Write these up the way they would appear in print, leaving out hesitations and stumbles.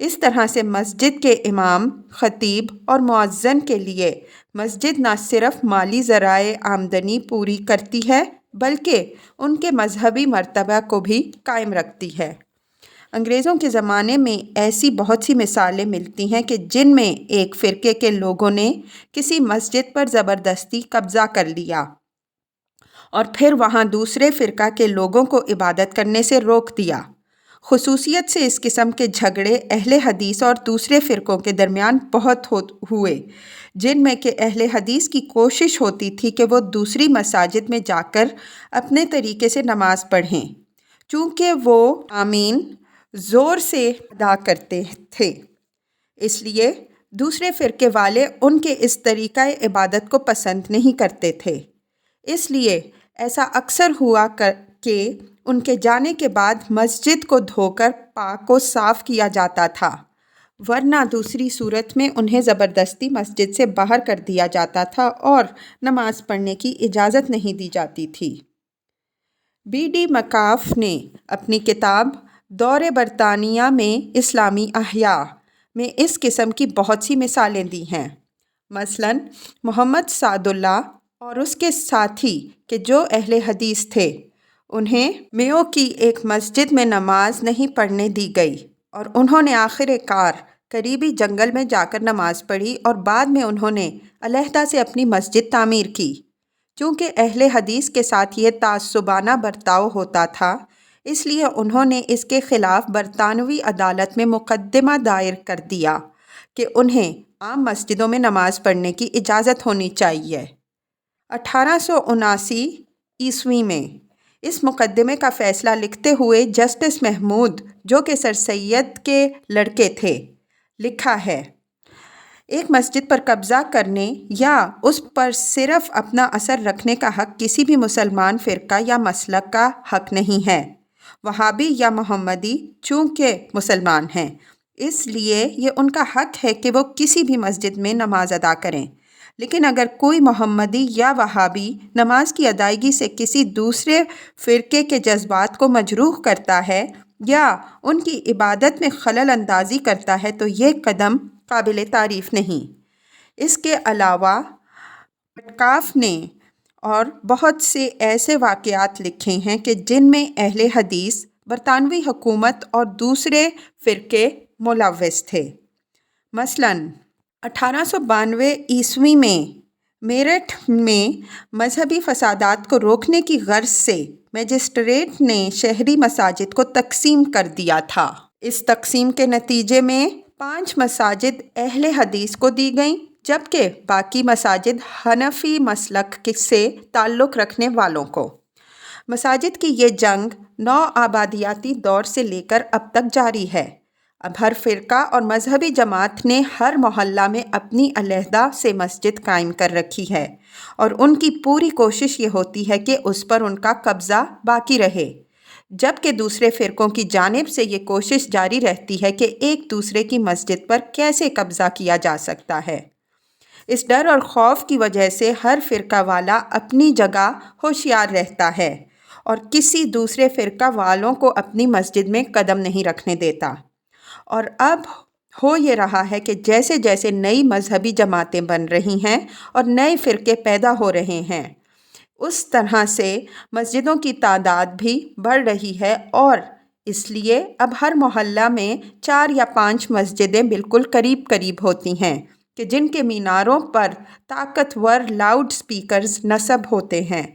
اس طرح سے مسجد کے امام، خطیب اور مؤذن کے لیے مسجد نہ صرف مالی ذرائع آمدنی پوری کرتی ہے بلکہ ان کے مذہبی مرتبہ کو بھی قائم رکھتی ہے۔ انگریزوں کے زمانے میں ایسی بہت سی مثالیں ملتی ہیں کہ جن میں ایک فرقے کے لوگوں نے کسی مسجد پر زبردستی قبضہ کر لیا اور پھر وہاں دوسرے فرقہ کے لوگوں کو عبادت کرنے سے روک دیا۔ خصوصیت سے اس قسم کے جھگڑے اہل حدیث اور دوسرے فرقوں کے درمیان بہت ہوئے، جن میں کہ اہل حدیث کی کوشش ہوتی تھی کہ وہ دوسری مساجد میں جا کر اپنے طریقے سے نماز پڑھیں، چونکہ وہ آمین زور سے ادا کرتے تھے، اس لیے دوسرے فرقے والے ان کے اس طریقہ عبادت کو پسند نہیں کرتے تھے۔ اس لیے ایسا اکثر ہوا کہ ان کے جانے کے بعد مسجد کو دھو کر پاک و صاف کیا جاتا تھا، ورنہ دوسری صورت میں انہیں زبردستی مسجد سے باہر کر دیا جاتا تھا اور نماز پڑھنے کی اجازت نہیں دی جاتی تھی۔ بی ڈی مکاف نے اپنی کتاب دور برطانیہ میں اسلامی احیاء میں اس قسم کی بہت سی مثالیں دی ہیں۔ مثلاً محمد سعد اللہ اور اس کے ساتھی کہ جو اہل حدیث تھے، انہیں میو کی ایک مسجد میں نماز نہیں پڑھنے دی گئی اور انہوں نے آخر کار قریبی جنگل میں جا کر نماز پڑھی اور بعد میں انہوں نے علیحدہ سے اپنی مسجد تعمیر کی۔ چونکہ اہل حدیث کے ساتھ یہ تعصبانہ برتاؤ ہوتا تھا، اس لیے انہوں نے اس کے خلاف برطانوی عدالت میں مقدمہ دائر کر دیا کہ انہیں عام مسجدوں میں نماز پڑھنے کی اجازت ہونی چاہیے۔ 1879 میں اس مقدمے کا فیصلہ لکھتے ہوئے جسٹس محمود، جو کہ سر سید کے لڑکے تھے، لکھا ہے: ایک مسجد پر قبضہ کرنے یا اس پر صرف اپنا اثر رکھنے کا حق کسی بھی مسلمان فرقہ یا مسلک کا حق نہیں ہے۔ وہابی یا محمدی چونکہ مسلمان ہیں، اس لیے یہ ان کا حق ہے کہ وہ کسی بھی مسجد میں نماز ادا کریں، لیکن اگر کوئی محمدی یا وہابی نماز کی ادائیگی سے کسی دوسرے فرقے کے جذبات کو مجروح کرتا ہے یا ان کی عبادت میں خلل اندازی کرتا ہے تو یہ قدم قابل تعریف نہیں۔ اس کے علاوہ مٹکاف نے اور بہت سے ایسے واقعات لکھے ہیں کہ جن میں اہل حدیث، برطانوی حکومت اور دوسرے فرقے ملوث تھے۔ مثلاً 1892 میں میرٹھ میں مذہبی فسادات کو روکنے کی غرض سے مجسٹریٹ نے شہری مساجد کو تقسیم کر دیا تھا۔ اس تقسیم کے نتیجے میں 5 مساجد اہل حدیث کو دی گئیں، جبکہ باقی مساجد حنفی مسلک سے تعلق رکھنے والوں کو۔ مساجد کی یہ جنگ نو آبادیاتی دور سے لے کر اب تک جاری ہے۔ اب ہر فرقہ اور مذہبی جماعت نے ہر محلہ میں اپنی علیحدہ سے مسجد قائم کر رکھی ہے اور ان کی پوری کوشش یہ ہوتی ہے کہ اس پر ان کا قبضہ باقی رہے، جبکہ دوسرے فرقوں کی جانب سے یہ کوشش جاری رہتی ہے کہ ایک دوسرے کی مسجد پر کیسے قبضہ کیا جا سکتا ہے۔ اس ڈر اور خوف کی وجہ سے ہر فرقہ والا اپنی جگہ ہوشیار رہتا ہے اور کسی دوسرے فرقہ والوں کو اپنی مسجد میں قدم نہیں رکھنے دیتا۔ اور اب ہو یہ رہا ہے کہ جیسے جیسے نئی مذہبی جماعتیں بن رہی ہیں اور نئے فرقے پیدا ہو رہے ہیں، اس طرح سے مسجدوں کی تعداد بھی بڑھ رہی ہے اور اس لیے اب ہر محلہ میں 4 یا 5 مسجدیں بالکل قریب قریب ہوتی ہیں کہ جن کے میناروں پر طاقتور لاؤڈ سپیکرز نصب ہوتے ہیں۔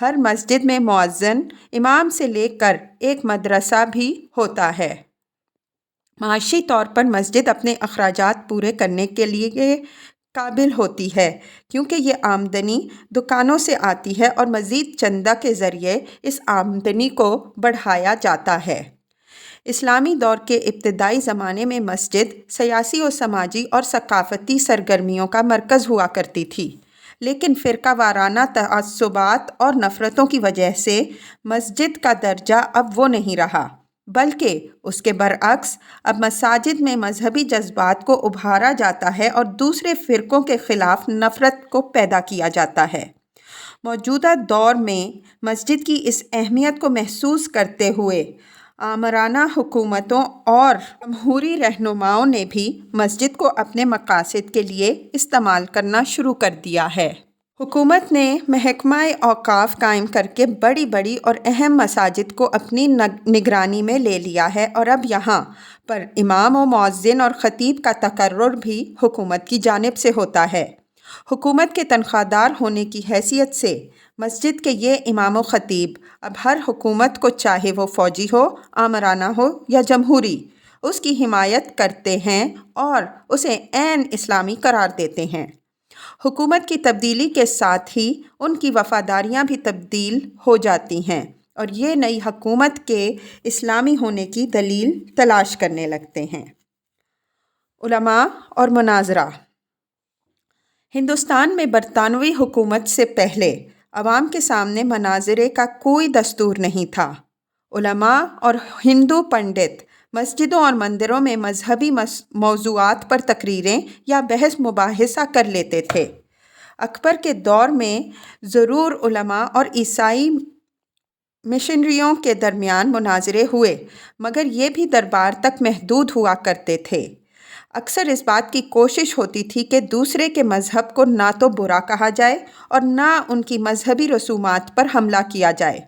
ہر مسجد میں مؤذن، امام سے لے کر ایک مدرسہ بھی ہوتا ہے۔ معاشی طور پر مسجد اپنے اخراجات پورے کرنے کے لیے قابل ہوتی ہے، کیونکہ یہ آمدنی دکانوں سے آتی ہے اور مزید چندہ کے ذریعے اس آمدنی کو بڑھایا جاتا ہے۔ اسلامی دور کے ابتدائی زمانے میں مسجد سیاسی و سماجی اور ثقافتی سرگرمیوں کا مرکز ہوا کرتی تھی، لیکن فرقہ وارانہ تعصبات اور نفرتوں کی وجہ سے مسجد کا درجہ اب وہ نہیں رہا، بلکہ اس کے برعکس اب مساجد میں مذہبی جذبات کو ابھارا جاتا ہے اور دوسرے فرقوں کے خلاف نفرت کو پیدا کیا جاتا ہے۔ موجودہ دور میں مسجد کی اس اہمیت کو محسوس کرتے ہوئے آمرانہ حکومتوں اور جمہوری رہنماؤں نے بھی مسجد کو اپنے مقاصد کے لیے استعمال کرنا شروع کر دیا ہے۔ حکومت نے محکمہ اوقاف قائم کر کے بڑی بڑی اور اہم مساجد کو اپنی نگرانی میں لے لیا ہے، اور اب یہاں پر امام و مؤذن اور خطیب کا تقرر بھی حکومت کی جانب سے ہوتا ہے۔ حکومت کے تنخواہ دار ہونے کی حیثیت سے مسجد کے یہ امام و خطیب اب ہر حکومت کو، چاہے وہ فوجی ہو، آمرانہ ہو یا جمہوری، اس کی حمایت کرتے ہیں اور اسے عین اسلامی قرار دیتے ہیں۔ حکومت کی تبدیلی کے ساتھ ہی ان کی وفاداریاں بھی تبدیل ہو جاتی ہیں اور یہ نئی حکومت کے اسلامی ہونے کی دلیل تلاش کرنے لگتے ہیں۔ علماء اور مناظرہ۔ ہندوستان میں برطانوی حکومت سے پہلے عوام کے سامنے مناظرے کا کوئی دستور نہیں تھا۔ علماء اور ہندو پنڈت مسجدوں اور مندروں میں مذہبی موضوعات پر تقریریں یا بحث مباحثہ کر لیتے تھے۔ اکبر کے دور میں ضرور علماء اور عیسائی مشنریوں کے درمیان مناظرے ہوئے، مگر یہ بھی دربار تک محدود ہوا کرتے تھے۔ اکثر اس بات کی کوشش ہوتی تھی کہ دوسرے کے مذہب کو نہ تو برا کہا جائے اور نہ ان کی مذہبی رسومات پر حملہ کیا جائے۔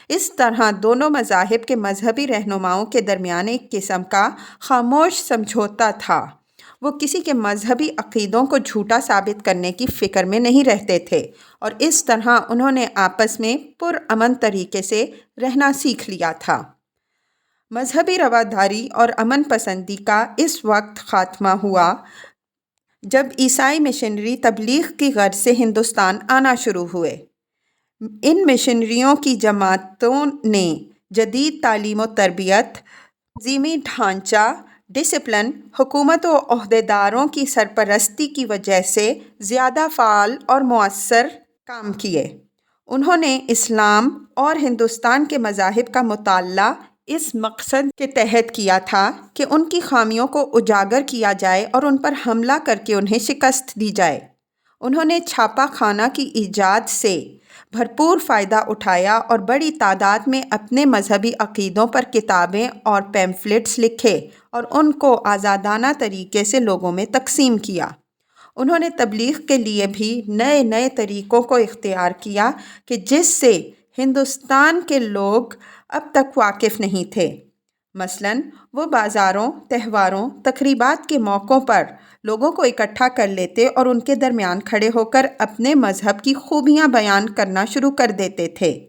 اس طرح دونوں مذاہب کے مذہبی رہنماؤں کے درمیان ایک قسم کا خاموش سمجھوتا تھا۔ وہ کسی کے مذہبی عقیدوں کو جھوٹا ثابت کرنے کی فکر میں نہیں رہتے تھے، اور اس طرح انہوں نے آپس میں پرامن طریقے سے رہنا سیکھ لیا تھا۔ مذہبی رواداری اور امن پسندی کا اس وقت خاتمہ ہوا جب عیسائی مشنری تبلیغ کی غرض سے ہندوستان آنا شروع ہوئے۔ ان مشنریوں کی جماعتوں نے جدید تعلیم و تربیت، تنظیمی ڈھانچہ، ڈسپلن، حکومت و عہدیداروں کی سرپرستی کی وجہ سے زیادہ فعال اور مؤثر کام کیے۔ انہوں نے اسلام اور ہندوستان کے مذاہب کا مطالعہ اس مقصد کے تحت کیا تھا کہ ان کی خامیوں کو اجاگر کیا جائے اور ان پر حملہ کر کے انہیں شکست دی جائے۔ انہوں نے چھاپا خانہ کی ایجاد سے بھرپور فائدہ اٹھایا اور بڑی تعداد میں اپنے مذہبی عقیدوں پر کتابیں اور پیمفلٹس لکھے اور ان کو آزادانہ طریقے سے لوگوں میں تقسیم کیا۔ انہوں نے تبلیغ کے لیے بھی نئے نئے طریقوں کو اختیار کیا کہ جس سے ہندوستان کے لوگ اب تک واقف نہیں تھے۔ مثلاً وہ بازاروں، تہواروں، تقریبات کے موقعوں پر لوگوں کو اکٹھا کر لیتے اور ان کے درمیان کھڑے ہو کر اپنے مذہب کی خوبیاں بیان کرنا شروع کر دیتے تھے۔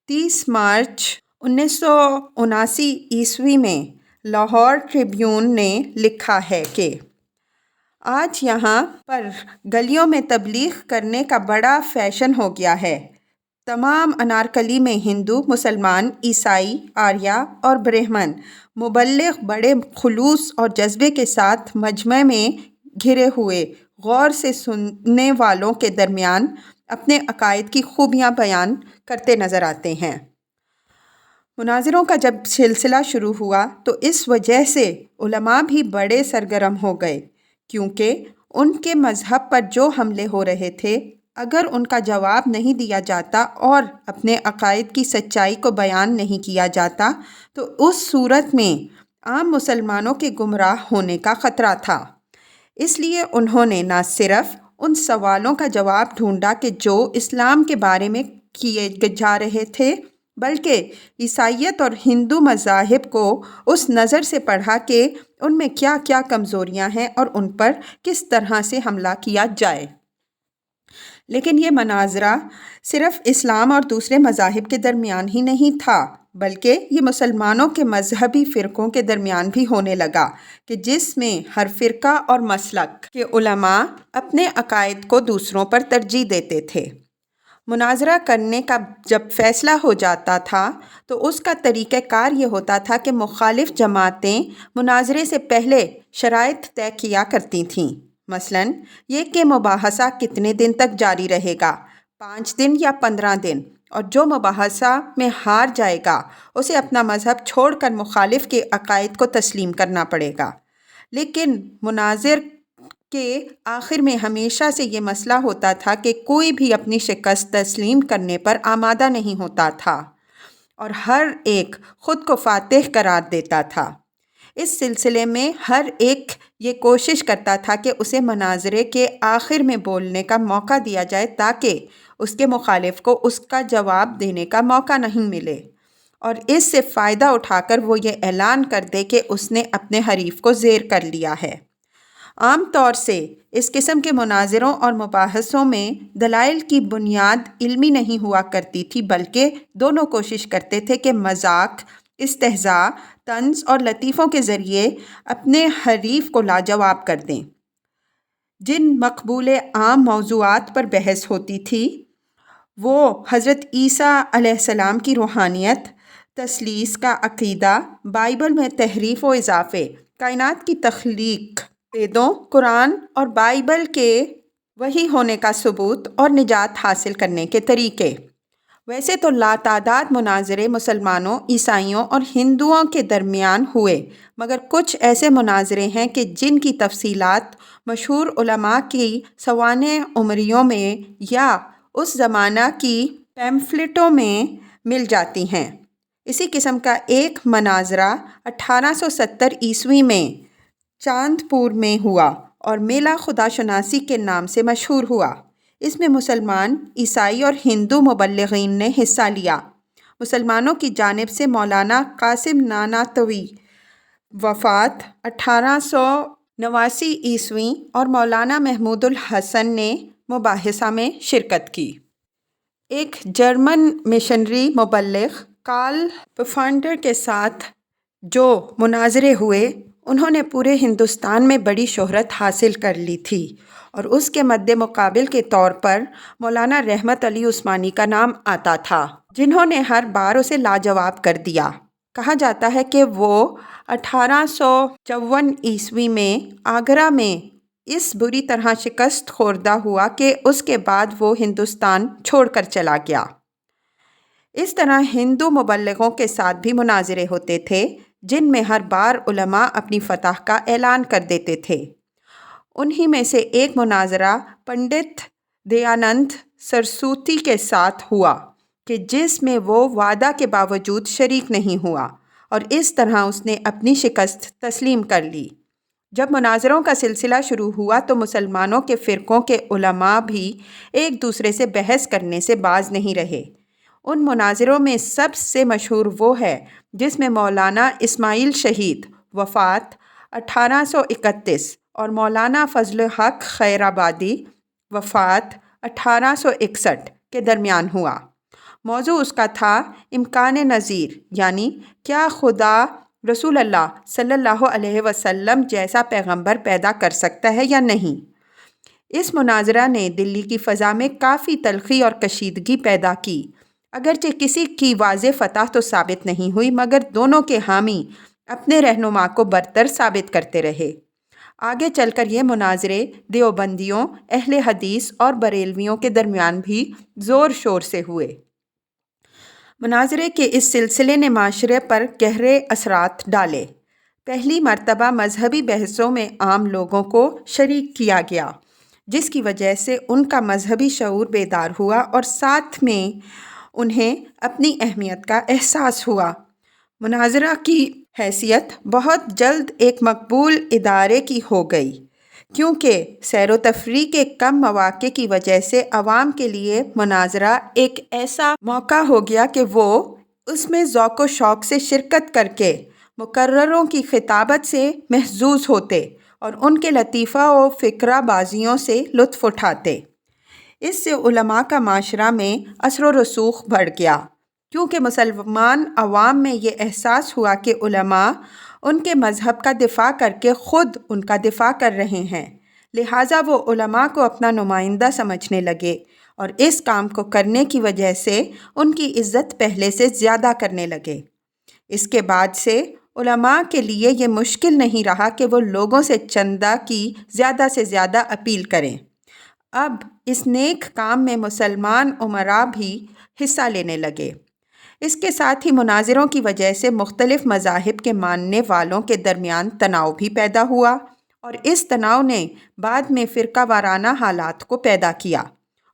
30 مارچ 1979 میں لاہور ٹریبیون نے لکھا ہے کہ آج یہاں پر گلیوں میں تبلیغ کرنے کا بڑا فیشن ہو گیا ہے۔ تمام انارکلی میں ہندو، مسلمان، عیسائی، آریہ اور برہمن مبلغ بڑے خلوص اور جذبے کے ساتھ مجمع میں گھرے ہوئے غور سے سننے والوں کے درمیان اپنے عقائد کی خوبیاں بیان کرتے نظر آتے ہیں۔ مناظروں کا جب سلسلہ شروع ہوا تو اس وجہ سے علماء بھی بڑے سرگرم ہو گئے، کیونکہ ان کے مذہب پر جو حملے ہو رہے تھے، اگر ان کا جواب نہیں دیا جاتا اور اپنے عقائد کی سچائی کو بیان نہیں کیا جاتا تو اس صورت میں عام مسلمانوں کے گمراہ ہونے کا خطرہ تھا۔ اس لیے انہوں نے نہ صرف ان سوالوں کا جواب ڈھونڈا کہ جو اسلام کے بارے میں کیے جا رہے تھے، بلکہ عیسائیت اور ہندو مذاہب کو اس نظر سے پڑھا کہ ان میں کیا کیا کمزوریاں ہیں اور ان پر کس طرح سے حملہ کیا جائے۔ لیکن یہ مناظرہ صرف اسلام اور دوسرے مذاہب کے درمیان ہی نہیں تھا، بلکہ یہ مسلمانوں کے مذہبی فرقوں کے درمیان بھی ہونے لگا کہ جس میں ہر فرقہ اور مسلک کے علماء اپنے عقائد کو دوسروں پر ترجیح دیتے تھے۔ مناظرہ کرنے کا جب فیصلہ ہو جاتا تھا تو اس کا طریقہ کار یہ ہوتا تھا کہ مخالف جماعتیں مناظرے سے پہلے شرائط طے کیا کرتی تھیں۔ مثلاً یہ کہ مباحثہ کتنے دن تک جاری رہے گا، 5 دن یا 15 دن، اور جو مباحثہ میں ہار جائے گا اسے اپنا مذہب چھوڑ کر مخالف کے عقائد کو تسلیم کرنا پڑے گا۔ لیکن مناظر کے آخر میں ہمیشہ سے یہ مسئلہ ہوتا تھا کہ کوئی بھی اپنی شکست تسلیم کرنے پر آمادہ نہیں ہوتا تھا، اور ہر ایک خود کو فاتح قرار دیتا تھا۔ اس سلسلے میں ہر ایک یہ کوشش کرتا تھا کہ اسے مناظرے کے آخر میں بولنے کا موقع دیا جائے تاکہ اس کے مخالف کو اس کا جواب دینے کا موقع نہیں ملے، اور اس سے فائدہ اٹھا کر وہ یہ اعلان کر دے کہ اس نے اپنے حریف کو زیر کر لیا ہے۔ عام طور سے اس قسم کے مناظروں اور مباحثوں میں دلائل کی بنیاد علمی نہیں ہوا کرتی تھی، بلکہ دونوں کوشش کرتے تھے کہ مذاق، استہزاء، طنز اور لطیفوں کے ذریعے اپنے حریف کو لاجواب کر دیں۔ جن مقبول عام موضوعات پر بحث ہوتی تھی وہ حضرت عیسیٰ علیہ السلام کی روحانیت، تثلیث کا عقیدہ، بائبل میں تحریف و اضافے، کائنات کی تخلیق، ویدوں، قرآن اور بائبل کے وحی ہونے کا ثبوت اور نجات حاصل کرنے کے طریقے۔ ویسے تو لاتعداد مناظرے مسلمانوں، عیسائیوں اور ہندوؤں کے درمیان ہوئے، مگر کچھ ایسے مناظرے ہیں کہ جن کی تفصیلات مشہور علماء کی سوانح عمریوں میں یا اس زمانہ کی پیمفلٹوں میں مل جاتی ہیں۔ اسی قسم کا ایک مناظرہ 1870 میں چاند پور میں ہوا اور میلہ خدا شناسی کے نام سے مشہور ہوا۔ اس میں مسلمان، عیسائی اور ہندو مبلغین نے حصہ لیا۔ مسلمانوں کی جانب سے مولانا قاسم نانوتوی وفات 1889 اور مولانا محمود الحسن نے مباحثہ میں شرکت کی۔ ایک جرمن مشنری مبلغ کارل پفانڈر کے ساتھ جو مناظرے ہوئے انہوں نے پورے ہندوستان میں بڑی شہرت حاصل کر لی تھی، اور اس کے مد مقابل کے طور پر مولانا رحمت علی عثمانی کا نام آتا تھا، جنہوں نے ہر بار اسے لاجواب کر دیا۔ کہا جاتا ہے کہ وہ 1854 میں آگرہ میں اس بری طرح شکست خوردہ ہوا کہ اس کے بعد وہ ہندوستان چھوڑ کر چلا گیا۔ اس طرح ہندو مبلغوں کے ساتھ بھی مناظرے ہوتے تھے جن میں ہر بار علماء اپنی فتح کا اعلان کر دیتے تھے۔ انہی میں سے ایک مناظرہ پنڈت دیانند سرسوتی کے ساتھ ہوا کہ جس میں وہ وعدہ کے باوجود شریک نہیں ہوا، اور اس طرح اس نے اپنی شکست تسلیم کر لی۔ جب مناظروں کا سلسلہ شروع ہوا تو مسلمانوں کے فرقوں کے علماء بھی ایک دوسرے سے بحث کرنے سے باز نہیں رہے۔ ان مناظروں میں سب سے مشہور وہ ہے جس میں مولانا اسماعیل شہید وفات 1831 اور مولانا فضل حق خیر آبادی وفات 1861 کے درمیان ہوا۔ موضوع اس کا تھا امکان نظیر، یعنی کیا خدا رسول اللہ صلی اللہ علیہ وسلم جیسا پیغمبر پیدا کر سکتا ہے یا نہیں۔ اس مناظرہ نے دلی کی فضا میں کافی تلخی اور کشیدگی پیدا کی۔ اگرچہ کسی کی واضح فتح تو ثابت نہیں ہوئی، مگر دونوں کے حامی اپنے رہنما کو برتر ثابت کرتے رہے۔ آگے چل کر یہ مناظرے دیوبندیوں، اہل حدیث اور بریلویوں کے درمیان بھی زور شور سے ہوئے۔ مناظرے کے اس سلسلے نے معاشرے پر گہرے اثرات ڈالے۔ پہلی مرتبہ مذہبی بحثوں میں عام لوگوں کو شریک کیا گیا، جس کی وجہ سے ان کا مذہبی شعور بیدار ہوا اور ساتھ میں انہیں اپنی اہمیت کا احساس ہوا۔ مناظرہ کی حیثیت بہت جلد ایک مقبول ادارے کی ہو گئی، کیونکہ سیر و تفریح کے کم مواقع کی وجہ سے عوام کے لیے مناظرہ ایک ایسا موقع ہو گیا کہ وہ اس میں ذوق و شوق سے شرکت کر کے مقرروں کی خطابت سے محظوظ ہوتے اور ان کے لطیفہ و فکرہ بازیوں سے لطف اٹھاتے۔ اس سے علماء کا معاشرہ میں اثر و رسوخ بڑھ گیا، کیونکہ مسلمان عوام میں یہ احساس ہوا کہ علماء ان کے مذہب کا دفاع کر کے خود ان کا دفاع کر رہے ہیں، لہٰذا وہ علماء کو اپنا نمائندہ سمجھنے لگے اور اس کام کو کرنے کی وجہ سے ان کی عزت پہلے سے زیادہ کرنے لگے۔ اس کے بعد سے علماء کے لیے یہ مشکل نہیں رہا کہ وہ لوگوں سے چندہ کی زیادہ سے زیادہ اپیل کریں۔ اب اس نیک کام میں مسلمان امراء بھی حصہ لینے لگے۔ اس کے ساتھ ہی مناظروں کی وجہ سے مختلف مذاہب کے ماننے والوں کے درمیان تناؤ بھی پیدا ہوا، اور اس تناؤ نے بعد میں فرقہ وارانہ حالات کو پیدا کیا۔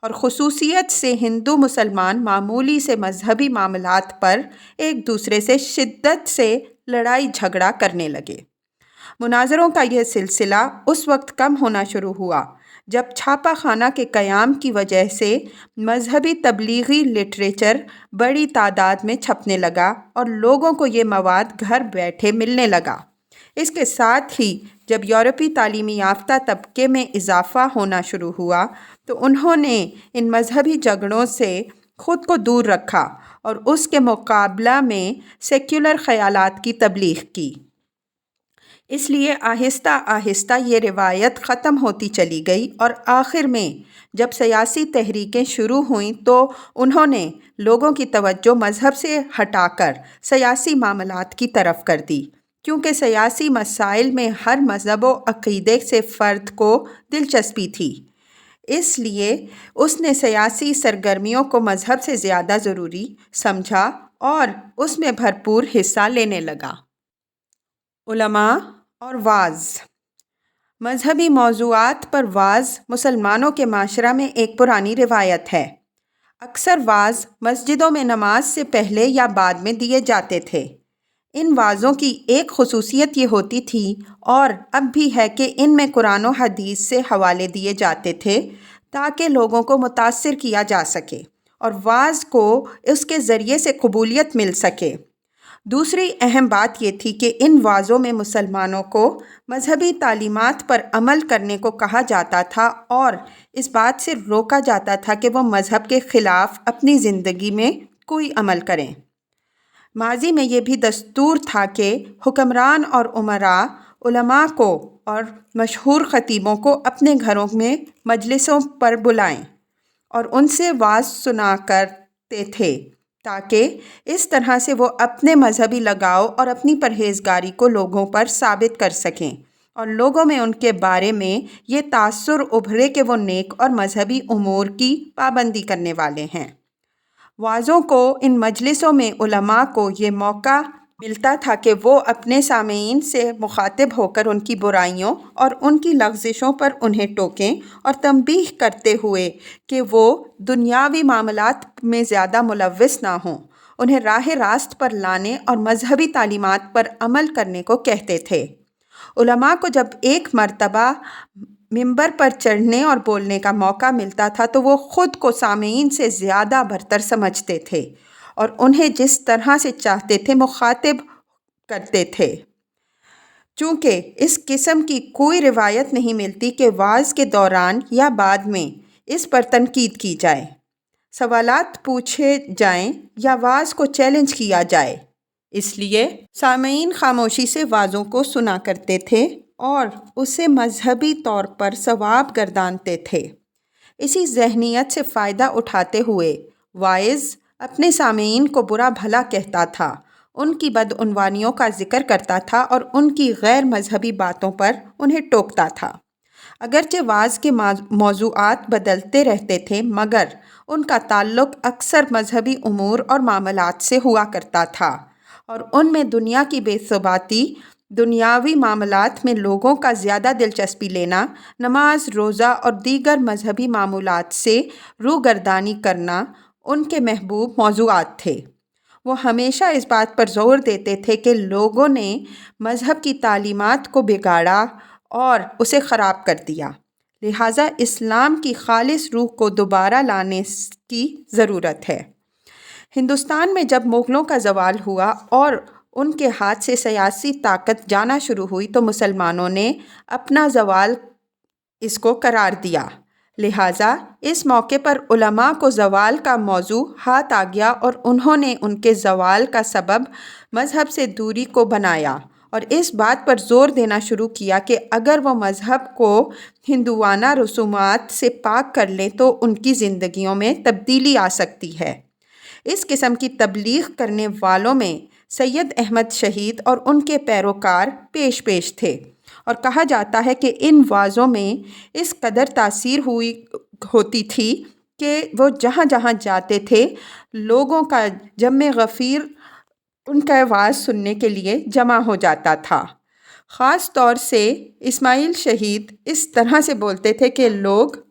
اور خصوصیت سے ہندو مسلمان معمولی سے مذہبی معاملات پر ایک دوسرے سے شدت سے لڑائی جھگڑا کرنے لگے۔ مناظروں کا یہ سلسلہ اس وقت کم ہونا شروع ہوا جب چھاپہ خانہ کے قیام کی وجہ سے مذہبی تبلیغی لٹریچر بڑی تعداد میں چھپنے لگا اور لوگوں کو یہ مواد گھر بیٹھے ملنے لگا۔ اس کے ساتھ ہی جب یورپی تعلیمی یافتہ طبقے میں اضافہ ہونا شروع ہوا تو انہوں نے ان مذہبی جھگڑوں سے خود کو دور رکھا اور اس کے مقابلہ میں سیکولر خیالات کی تبلیغ کی۔ اس لیے آہستہ آہستہ یہ روایت ختم ہوتی چلی گئی اور آخر میں جب سیاسی تحریکیں شروع ہوئیں تو انہوں نے لوگوں کی توجہ مذہب سے ہٹا کر سیاسی معاملات کی طرف کر دی، کیونکہ سیاسی مسائل میں ہر مذہب و عقیدے سے فرد کو دلچسپی تھی۔ اس لیے اس نے سیاسی سرگرمیوں کو مذہب سے زیادہ ضروری سمجھا اور اس میں بھرپور حصہ لینے لگا۔ علماء اور وعظ۔ مذہبی موضوعات پر وعظ مسلمانوں کے معاشرہ میں ایک پرانی روایت ہے۔ اکثر وعظ مسجدوں میں نماز سے پہلے یا بعد میں دیے جاتے تھے۔ ان وعظوں کی ایک خصوصیت یہ ہوتی تھی اور اب بھی ہے کہ ان میں قرآن و حدیث سے حوالے دیے جاتے تھے تاکہ لوگوں کو متاثر کیا جا سکے اور وعظ کو اس کے ذریعے سے قبولیت مل سکے۔ دوسری اہم بات یہ تھی کہ ان وعظوں میں مسلمانوں کو مذہبی تعلیمات پر عمل کرنے کو کہا جاتا تھا اور اس بات سے روکا جاتا تھا کہ وہ مذہب کے خلاف اپنی زندگی میں کوئی عمل کریں۔ ماضی میں یہ بھی دستور تھا کہ حکمران اور امراء علماء کو اور مشہور خطیبوں کو اپنے گھروں میں مجلسوں پر بلائیں اور ان سے وعظ سنا کرتے تھے تاکہ اس طرح سے وہ اپنے مذہبی لگاؤ اور اپنی پرہیزگاری کو لوگوں پر ثابت کر سکیں اور لوگوں میں ان کے بارے میں یہ تاثر ابھرے کہ وہ نیک اور مذہبی امور کی پابندی کرنے والے ہیں۔ وعظوں کو ان مجلسوں میں علماء کو یہ موقع ملتا تھا کہ وہ اپنے سامعین سے مخاطب ہو کر ان کی برائیوں اور ان کی لغزشوں پر انہیں ٹوکیں اور تنبیہ کرتے ہوئے کہ وہ دنیاوی معاملات میں زیادہ ملوث نہ ہوں، انہیں راہ راست پر لانے اور مذہبی تعلیمات پر عمل کرنے کو کہتے تھے۔ علماء کو جب ایک مرتبہ ممبر پر چڑھنے اور بولنے کا موقع ملتا تھا تو وہ خود کو سامعین سے زیادہ برتر سمجھتے تھے اور انہیں جس طرح سے چاہتے تھے مخاطب کرتے تھے۔ چونکہ اس قسم کی کوئی روایت نہیں ملتی کہ وعظ کے دوران یا بعد میں اس پر تنقید کی جائے، سوالات پوچھے جائیں یا وعظ کو چیلنج کیا جائے، اس لیے سامعین خاموشی سے وعظوں کو سنا کرتے تھے اور اسے مذہبی طور پر ثواب گردانتے تھے۔ اسی ذہنیت سے فائدہ اٹھاتے ہوئے واعظ اپنے سامعین کو برا بھلا کہتا تھا، ان کی بدعنوانیوں کا ذکر کرتا تھا اور ان کی غیر مذہبی باتوں پر انہیں ٹوکتا تھا۔ اگرچہ وعظ کے موضوعات بدلتے رہتے تھے مگر ان کا تعلق اکثر مذہبی امور اور معاملات سے ہوا کرتا تھا اور ان میں دنیا کی بے ثباتی، دنیاوی معاملات میں لوگوں کا زیادہ دلچسپی لینا، نماز، روزہ اور دیگر مذہبی معمولات سے روگردانی کرنا ان کے محبوب موضوعات تھے۔ وہ ہمیشہ اس بات پر زور دیتے تھے کہ لوگوں نے مذہب کی تعلیمات کو بگاڑا اور اسے خراب کر دیا، لہٰذا اسلام کی خالص روح کو دوبارہ لانے کی ضرورت ہے۔ ہندوستان میں جب مغلوں کا زوال ہوا اور ان کے ہاتھ سے سیاسی طاقت جانا شروع ہوئی تو مسلمانوں نے اپنا زوال اس کو قرار دیا، لہٰذا اس موقع پر علماء کو زوال کا موضوع ہاتھ آ گیا اور انہوں نے ان کے زوال کا سبب مذہب سے دوری کو بنایا اور اس بات پر زور دینا شروع کیا کہ اگر وہ مذہب کو ہندوانہ رسومات سے پاک کر لیں تو ان کی زندگیوں میں تبدیلی آ سکتی ہے۔ اس قسم کی تبلیغ کرنے والوں میں سید احمد شہید اور ان کے پیروکار پیش تھے اور کہا جاتا ہے کہ ان وعظوں میں اس قدر تاثیر ہوتی تھی کہ وہ جہاں جہاں جاتے تھے لوگوں کا جم غفیر ان کا وعظ سننے کے لیے جمع ہو جاتا تھا۔ خاص طور سے اسماعیل شہید اس طرح سے بولتے تھے کہ لوگ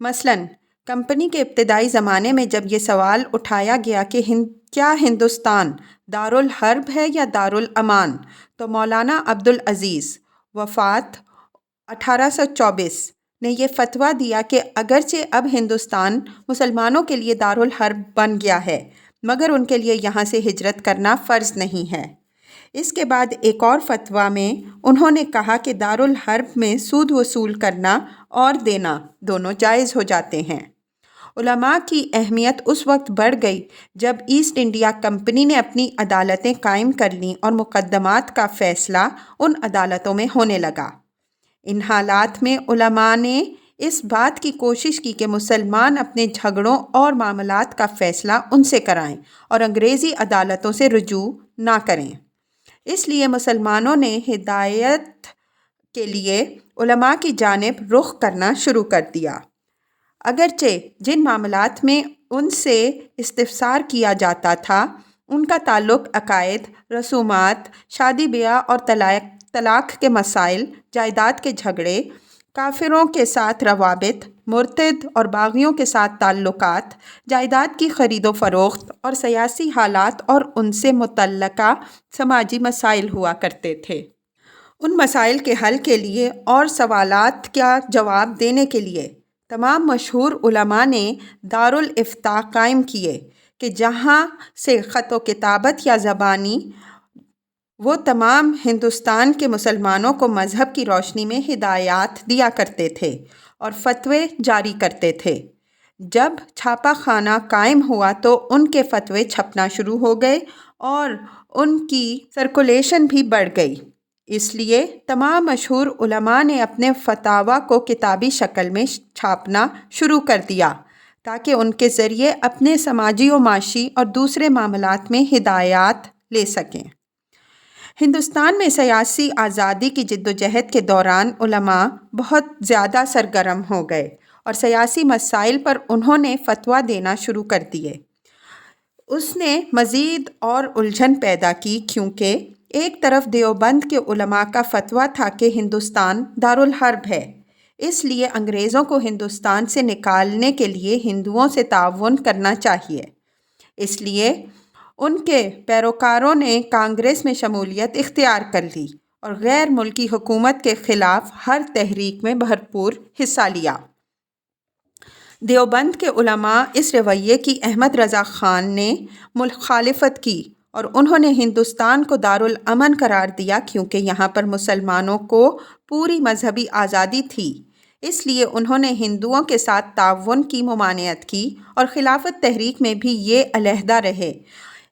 مثلاً کمپنی کے ابتدائی زمانے میں جب یہ سوال اٹھایا گیا کہ کیا ہندوستان دارالحرب ہے یا دارالامان، تو مولانا عبدالعزیز وفات 1824 نے یہ فتویٰ دیا کہ اگرچہ اب ہندوستان مسلمانوں کے لیے دارالحرب بن گیا ہے، مگر ان کے لیے یہاں سے ہجرت کرنا فرض نہیں ہے۔ اس کے بعد ایک اور فتویٰ میں انہوں نے کہا کہ دارالحرب میں سود وصول کرنا اور دینا دونوں جائز ہو جاتے ہیں۔ علماء کی اہمیت اس وقت بڑھ گئی جب ایسٹ انڈیا کمپنی نے اپنی عدالتیں قائم کر لیں اور مقدمات کا فیصلہ ان عدالتوں میں ہونے لگا۔ ان حالات میں علماء نے اس بات کی کوشش کی کہ مسلمان اپنے جھگڑوں اور معاملات کا فیصلہ ان سے کرائیں اور انگریزی عدالتوں سے رجوع نہ کریں۔ اس لیے مسلمانوں نے ہدایت کے لیے علماء کی جانب رخ کرنا شروع کر دیا۔ اگرچہ جن معاملات میں ان سے استفسار کیا جاتا تھا ان کا تعلق عقائد، رسومات، شادی بیاہ اور طلاق کے مسائل، جائیداد کے جھگڑے، کافروں کے ساتھ روابط، مرتد اور باغیوں کے ساتھ تعلقات، جائیداد کی خرید و فروخت اور سیاسی حالات اور ان سے متعلقہ سماجی مسائل ہوا کرتے تھے۔ ان مسائل کے حل کے لیے اور سوالات کا جواب دینے کے لیے تمام مشہور علماء نے دارالافتاء قائم کیے کہ جہاں سے خط و کتابت یا زبانی وہ تمام ہندوستان کے مسلمانوں کو مذہب کی روشنی میں ہدایات دیا کرتے تھے اور فتوے جاری کرتے تھے۔ جب چھاپا خانہ قائم ہوا تو ان کے فتوے چھپنا شروع ہو گئے اور ان کی سرکولیشن بھی بڑھ گئی۔ اس لیے تمام مشہور علماء نے اپنے فتاویٰ کو کتابی شکل میں چھاپنا شروع کر دیا تاکہ ان کے ذریعے اپنے سماجی و معاشی اور دوسرے معاملات میں ہدایات لے سکیں۔ ہندوستان میں سیاسی آزادی کی جدوجہد کے دوران علماء بہت زیادہ سرگرم ہو گئے اور سیاسی مسائل پر انہوں نے فتویٰ دینا شروع کر دیے۔ اس نے مزید اور الجھن پیدا کی کیونکہ ایک طرف دیوبند کے علماء کا فتویٰ تھا کہ ہندوستان دارالحرب ہے، اس لیے انگریزوں کو ہندوستان سے نکالنے کے لیے ہندوؤں سے تعاون کرنا چاہیے۔ اس لیے ان کے پیروکاروں نے کانگریس میں شمولیت اختیار کر لی اور غیر ملکی حکومت کے خلاف ہر تحریک میں بھرپور حصہ لیا۔ دیوبند کے علماء اس رویے کی احمد رضا خان نے مخالفت کی اور انہوں نے ہندوستان کو دارالامن قرار دیا کیونکہ یہاں پر مسلمانوں کو پوری مذہبی آزادی تھی۔ اس لیے انہوں نے ہندوؤں کے ساتھ تعاون کی ممانعت کی اور خلافت تحریک میں بھی یہ علیحدہ رہے۔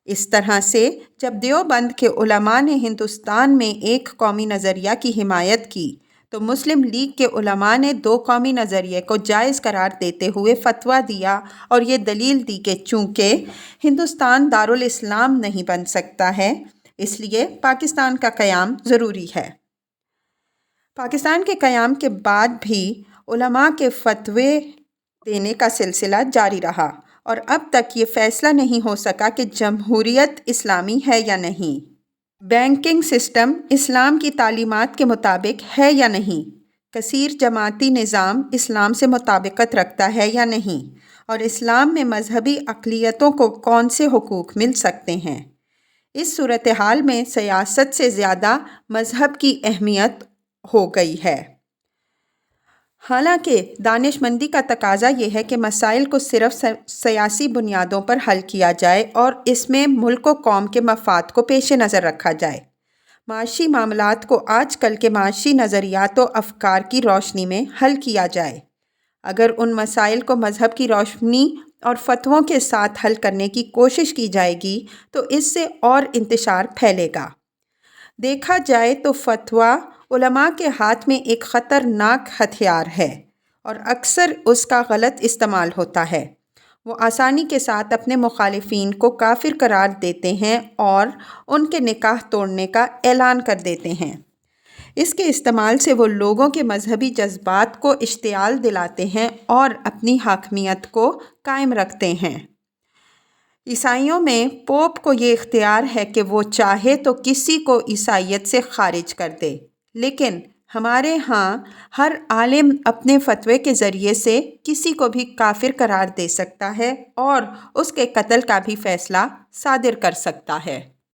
اس طرح سے جب دیوبند کے علماء نے ہندوستان میں ایک قومی نظریہ کی حمایت کی تو مسلم لیگ کے علماء نے دو قومی نظریے کو جائز قرار دیتے ہوئے فتویٰ دیا اور یہ دلیل دی کہ چونکہ ہندوستان دارالاسلام نہیں بن سکتا ہے اس لیے پاکستان کا قیام ضروری ہے۔ پاکستان کے قیام کے بعد بھی علماء کے فتوے دینے کا سلسلہ جاری رہا اور اب تک یہ فیصلہ نہیں ہو سکا کہ جمہوریت اسلامی ہے یا نہیں، بینکنگ سسٹم اسلام کی تعلیمات کے مطابق ہے یا نہیں، کثیر جماعتی نظام اسلام سے مطابقت رکھتا ہے یا نہیں، اور اسلام میں مذہبی اقلیتوں کو کون سے حقوق مل سکتے ہیں۔ اس صورتحال میں سیاست سے زیادہ مذہب کی اہمیت ہو گئی ہے۔ حالانکہ دانش مندی کا تقاضا یہ ہے کہ مسائل کو صرف سیاسی بنیادوں پر حل کیا جائے اور اس میں ملک و قوم کے مفاد کو پیش نظر رکھا جائے۔ معاشی معاملات کو آج کل کے معاشی نظریات و افکار کی روشنی میں حل کیا جائے۔ اگر ان مسائل کو مذہب کی روشنی اور فتووں کے ساتھ حل کرنے کی کوشش کی جائے گی تو اس سے اور انتشار پھیلے گا۔ دیکھا جائے تو فتویٰ علماء کے ہاتھ میں ایک خطرناک ہتھیار ہے اور اکثر اس کا غلط استعمال ہوتا ہے۔ وہ آسانی کے ساتھ اپنے مخالفین کو کافر قرار دیتے ہیں اور ان کے نکاح توڑنے کا اعلان کر دیتے ہیں۔ اس کے استعمال سے وہ لوگوں کے مذہبی جذبات کو اشتعال دلاتے ہیں اور اپنی حاکمیت کو قائم رکھتے ہیں۔ عیسائیوں میں پوپ کو یہ اختیار ہے کہ وہ چاہے تو کسی کو عیسائیت سے خارج کر دے، لیکن ہمارے ہاں ہر عالم اپنے فتوے کے ذریعے سے کسی کو بھی کافر قرار دے سکتا ہے اور اس کے قتل کا بھی فیصلہ صادر کر سکتا ہے۔